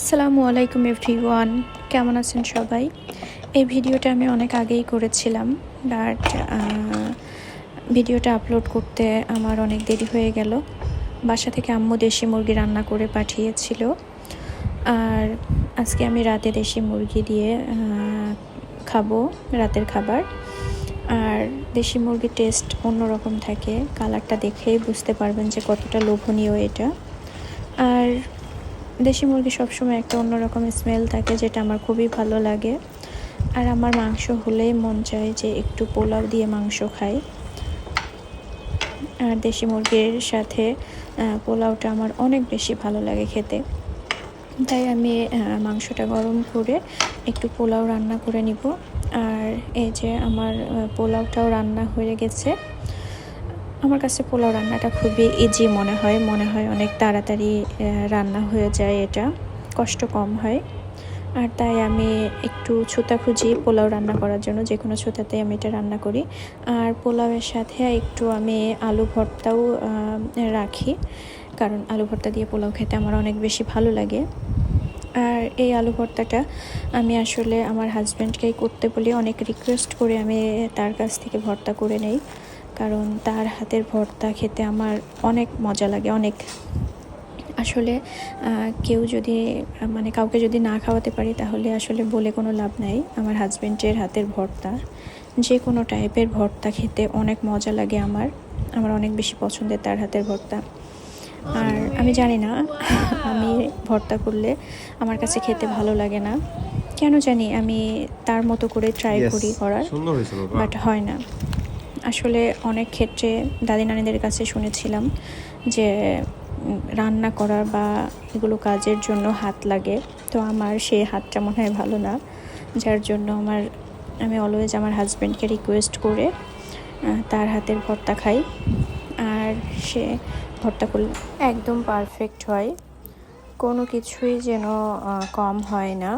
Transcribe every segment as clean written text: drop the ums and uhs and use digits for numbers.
আসসালামু আলাইকুম এভরিওয়ান, কেমন আছেন সবাই? এই ভিডিওটা আমি অনেক আগেই করেছিলাম, বাট ভিডিওটা আপলোড করতে আমার অনেক দেরি হয়ে গেল। বাসা থেকে আম্মু দেশি মুরগি রান্না করে পাঠিয়েছিল, আর আজকে আমি রাতে দেশি মুরগি দিয়ে খাবো রাতের খাবার। আর দেশি মুরগির টেস্ট অন্যরকম থাকে, কালারটা দেখেই বুঝতে পারবেন যে কতটা লোভনীয় এটা। আর দেশি মুরগি সবসময় একটা অন্যরকম স্মেল থাকে, যেটা আমার খুবই ভালো লাগে। আর আমার মাংস হলেই মন চায় যে একটু পোলাও দিয়ে মাংস খাই। আর দেশি মুরগির সাথে পোলাওটা আমার অনেক বেশি ভালো লাগে খেতে। তাই আমি মাংসটা গরম করে একটু পোলাও রান্না করে নিব। আর এই যে আমার পোলাওটাও রান্না হয়ে গেছে। আমার কাছে পোলাও রান্নাটা খুবই ইজি মনে হয় অনেক তাড়াতাড়ি রান্না হয়ে যায়, এটা কষ্ট কম হয়। আর তাই আমি একটু ছুতা খুঁজি পোলাও রান্না করার জন্য, যে কোনো ছুতাতে আমি এটা রান্না করি। আর পোলাওয়ের সাথে একটু আমি আলু ভর্তাও রাখি, কারণ আলু ভর্তা দিয়ে পোলাও খেতে আমার অনেক বেশি ভালো লাগে। আর এই আলু ভর্তাটা আমি আসলে আমার হাজব্যান্ডকেই করতে বলি, অনেক রিকোয়েস্ট করে আমি তার কাছ থেকে ভর্তা করে নেই, কারণ তার হাতের ভর্তা খেতে আমার অনেক মজা লাগে, অনেক। আসলে কেউ যদি কাউকে যদি না খাওয়াতে পারি, তাহলে আসলে বলে কোনো লাভ নাই। আমার হাজব্যান্ডের হাতের ভর্তা, যে কোনো টাইপের ভর্তা খেতে অনেক মজা লাগে আমার অনেক বেশি পছন্দের তার হাতের ভর্তা। আর আমি জানি না, আমি ভর্তা করলে আমার কাছে খেতে ভালো লাগে না কেন জানি। আমি তার মতো করে ট্রাই করি করার, বাট হয় না। আসলে অনেক ক্ষেত্রে দাদি নানিদের কাছে শুনেছিলাম যে রান্না করা বা এগুলো কাজের জন্য হাত লাগে, তো আমার সেই হাতটা মনে হয় ভালো না, যার জন্য আমি অলওয়েজ আমার হাজব্যান্ডকে রিকোয়েস্ট করে তার হাতের ভর্তা খাই। আর সে ভর্তা করলে একদম পারফেক্ট হয়, কোনো কিছুই যেন কম হয় না।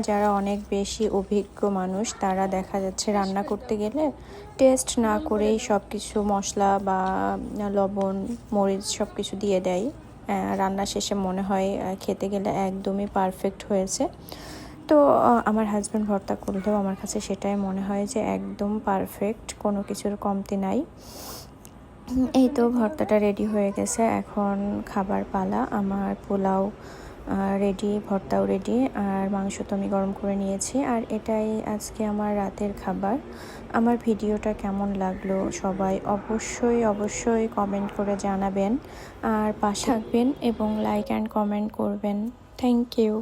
যারা অনেক বেশি অভিজ্ঞ মানুষ, তারা দেখা যাচ্ছে রান্না করতে গেলে টেস্ট না করেই সব কিছু মশলা বা লবণ মরিচ সব কিছু দিয়ে দেয়। রান্না শেষে মনে হয় খেতে গেলে একদমই পারফেক্ট হয়েছে। তো আমার হাজব্যান্ড ভর্তা করলেও আমার কাছে সেটাই মনে হয় যে একদম পারফেক্ট, কোনো কিছুর কমতি নাই। এই তো ভর্তাটা রেডি হয়ে গেছে, এখন খাবার পালা। আমার পোলাও রেডি, ভর্তাও রেডি, আর মাংস তো আমি গরম করে নিয়েছি। আর এটাই আজকে আমার রাতের খাবার। আমার ভিডিওটা কেমন লাগলো সবাই অবশ্যই কমেন্ট করে জানাবেন, আর পাশে থাকবেন এবং লাইক অ্যান্ড কমেন্ট করবেন। Thank you.